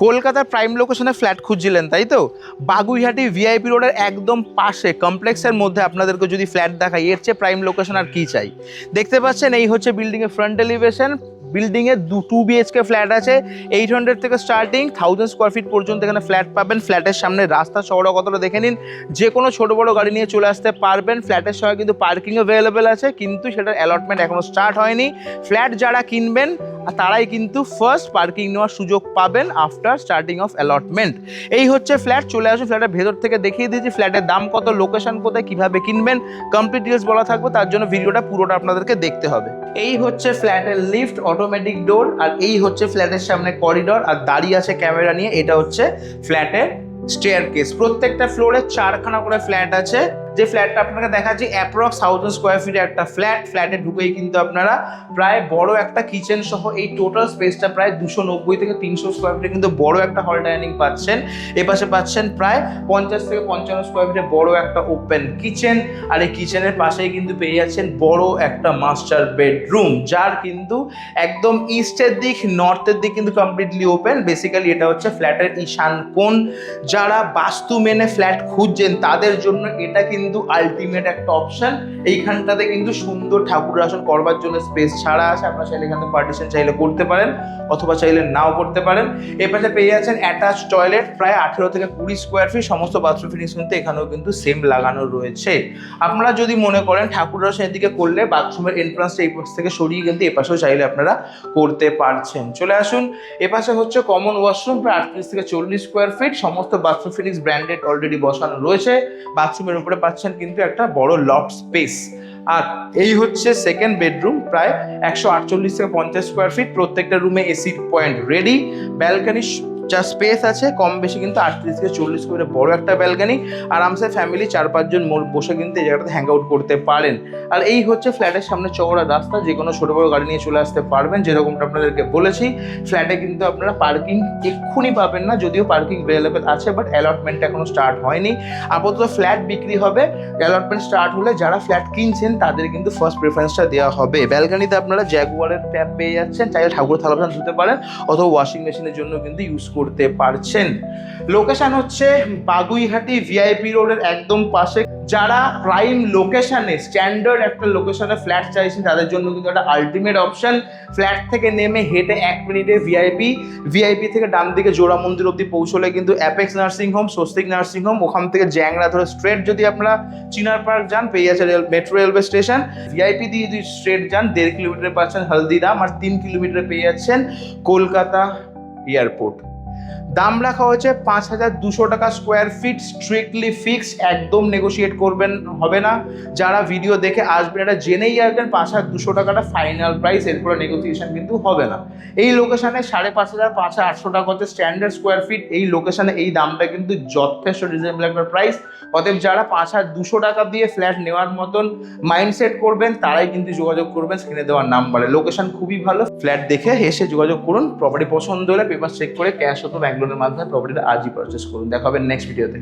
কলকাতার প্রাইম লোকেশনে ফ্ল্যাট খুঁজছিলেন তাই তো? বাগুইহাটি ভিআইপি রোডের একদম পাশে কমপ্লেক্সের মধ্যে আপনাদেরকে যদি ফ্ল্যাট দেখাই, এর চেয়ে প্রাইম লোকেশন আর কি চাই। দেখতে পাচ্ছেন এই হচ্ছে বিল্ডিংয়ের ফ্রন্ট এলিভেশন। বিল্ডিংয়ে 2 BHK ফ্ল্যাট আছে, 800 থেকে স্টার্টিং 1000 স্কোয়ার ফিট পর্যন্ত এখানে ফ্ল্যাট পাবেন। ফ্ল্যাটের সামনে রাস্তা চওড়া কতটা দেখে নিন, যে কোনো ছোটো বড়ো গাড়ি নিয়ে চলে আসতে পারবেন। ফ্ল্যাটের সঙ্গে কিন্তু পার্কিং অ্যাভেলেবেল আছে, কিন্তু সেটার অ্যালটমেন্ট এখনও স্টার্ট হয়নি। ফ্ল্যাট যারা কিনবেন তারাই কিন্তু ফার্স্ট পার্কিং নেওয়ার সুযোগ পাবেন আফটার স্টার্টিং অফ অ্যালটমেন্ট। এই হচ্ছে ফ্ল্যাট, চলে আসুন। ফ্ল্যাটের ভেতর থেকে দেখিয়ে দিয়েছি ফ্ল্যাটের দাম কত, লোকেশন কোথায়, কীভাবে কিনবেন, কমপ্লিট ডিটেলস বলা থাকবে। তার জন্য ভিডিওটা পুরোটা আপনাদেরকে দেখতে হবে। এই হচ্ছে ফ্ল্যাটের লিফট, অটোমেটিক ডোর, আর এই হচ্ছে ফ্ল্যাটের সামনে করিডোর, আর দাঁড়িয়ে আছে ক্যামেরা নিয়ে। এটা হচ্ছে ফ্ল্যাটের স্টেয়ারকেস। প্রত্যেকটা ফ্লোরে 4খানা করে ফ্ল্যাট আছে। যে ফ্ল্যাটটা আপনাকে দেখাচ্ছি অ্যাপ্রক্স 1000 স্কোয়ার ফিটের একটা ফ্ল্যাটে ঢুকেই কিন্তু আপনারা প্রায় বড় একটা কিচেন সহ এই টোটাল স্পেসটা প্রায় 290 থেকে 300 স্কোয়ার ফিটে কিন্তু বড় একটা হল ডাইনিং পাচ্ছেন। এপাশে পাচ্ছেন প্রায় 50 থেকে 55 স্কোয়ার ফিটে বড় একটা ওপেন কিচেন, আর এই কিচেনের পাশেই কিন্তু পেয়ে যাচ্ছেন বড় একটা মাস্টার বেডরুম, যার কিন্তু একদম ইস্টের দিক নর্থের দিক কিন্তু কমপ্লিটলি ওপেন। বেসিক্যালি এটা হচ্ছে ফ্ল্যাটের ঈশান কোণ। যারা বাস্তু মেনে ফ্ল্যাট খুঁজছেন তাদের জন্য এটা কিন্তু আলটিমেট একটা অপশন। এইখানটাতে কিন্তু সুন্দর ঠাকুর আসন করবার জন্য স্পেস ছাড়া আছে। আপনারা চাইলে এখানে পার্টিশন চাইলে করতে পারেন, অথবা চাইলে নাও করতে পারেন। এর পাশে পেয়ে যাচ্ছেন অ্যাটাচ টয়লেট, প্রায় 18 থেকে 20 স্কোয়ার ফিট। সমস্ত বাথরুম ফিটিংস কিন্তু এখানেও কিন্তু সেম লাগানো রয়েছে। আপনারা যদি মনে করেন ঠাকুর আসনের দিকে করলে বাথরুমের এন্ট্রান্সটা এই পাশ থেকে সরিয়ে কিন্তু এপাশেও চাইলে আপনারা করতে পারছেন। চলে আসুন। এপাশে হচ্ছে কমন ওয়াশরুম, প্রায় 38 থেকে 40 স্কোয়ার ফিট। সমস্ত বাথরুম ফিটিংস ব্র্যান্ডেড অলরেডি বসানো রয়েছে। বাথরুমের উপরে পাচ্ছেন কিন্তু একটা বড় লফট স্পেস। আর এই হচ্ছে সেকেন্ড বেডরুম, প্রায় 148 থেকে 50 স্কোয়ার ফিট। প্রত্যেকটা রুমে এসি পয়েন্ট রেডি। ব্যালকানি যা স্পেস আছে কম বেশি কিন্তু 38 থেকে 40 স্কোয়ারের বড় একটা ব্যালকানি। আরামসে ফ্যামিলি 4-5 জন বসে কিন্তু এই জায়গাটাতে হ্যাং আউট করতে পারেন। আর এই হচ্ছে ফ্ল্যাটের সামনে চওড়া রাস্তা, যে কোনো ছোটো বড়ো গাড়ি নিয়ে চলে আসতে পারবেন। যেরকমটা আপনাদেরকে বলেছি, ফ্ল্যাটে কিন্তু আপনারা পার্কিং এক্ষুনি পাবেন না, যদিও পার্কিং অ্যাভেলেবেল আছে, বাট অ্যালটমেন্টটা এখনো স্টার্ট হয়নি। আপাতত ফ্ল্যাট বিক্রি হবে, অ্যালটমেন্ট স্টার্ট হলে যারা ফ্ল্যাট কিনছেন তাদের কিন্তু ফার্স্ট প্রেফারেন্সটা দেওয়া হবে। ব্যালকানিতে আপনারা জ্যাগুয়ারের ট্যাপ পেয়ে যাচ্ছেন, চাইলে ঠাকুর থালা বাসন ধুতে পারেন, অথবা ওয়াশিং মেশিনের জন্য কিন্তু ইউজ করতে পারছেন। লোকেশন হচ্ছে বাগুইহাটি ভিআইপি রোডের একদম পাশে। যারা প্রাইম লোকেশনে স্ট্যান্ডার্ড একটা লোকেশনে ফ্ল্যাট চাইছেন তাদের জন্য কিন্তু একটা আলটিমেট অপশন। ফ্ল্যাট থেকে নেমে হেঁটে 1 মিনিটে ভিআইপি থেকে ডান দিকে জোড়া মন্দির অব্দি পৌঁছলে কিন্তু apex nursing home, Swastik nursing home. ওখান থেকে জ্যাংরা ধরে স্ট্রেট যদি আপনারা চিনার পার্ক যান, পেয়ে যাচ্ছে মেট্রো রেলওয়ে স্টেশন। ভিআইপি দিয়ে যদি স্ট্রেট যান 1.5 কিলোমিটারে পাচ্ছেন হলদিরাম, আর 3 কিলোমিটারে পেয়ে যাচ্ছেন কলকাতা এয়ারপোর্ট। দাম রাখা হয়েছে 5200 টাকা স্কোয়ার ফিট, স্ট্রিক্টলি ফিক্সড, একদম নেগোশিয়েট করবেন হবে না। যারা ভিডিও দেখে আসবেন এটা জেনেই আসবেন 5200 টাকাটা ফাইনাল প্রাইস, এরপরে নেগোসিয়েশন কিন্তু হবে না। এই লোকেশনে 5500 5800 টাকা হচ্ছে স্ট্যান্ডার্ড স্কোয়ার ফিট। এই লোকেশনে এই দামটা কিন্তু যথেষ্ট রিজনেবল একটা প্রাইস। অতএব যারা 5200 টাকা দিয়ে ফ্ল্যাট নেওয়ার মতন মাইন্ডসেট করবেন তারাই কিন্তু যোগাযোগ করবেন স্ক্রিনে দেওয়ার নাম্বারে। লোকেশন খুবই ভালো, ফ্ল্যাট দেখে এসে যোগাযোগ করুন। প্রপার্টি পছন্দ হলে পেপার চেক করে ক্যাশ অথবা ব্যাংক লোনের মাধ্যমে প্রপার্টিটা আজই পারচেস করুন। দেখা হবে নেক্সট ভিডিওতে।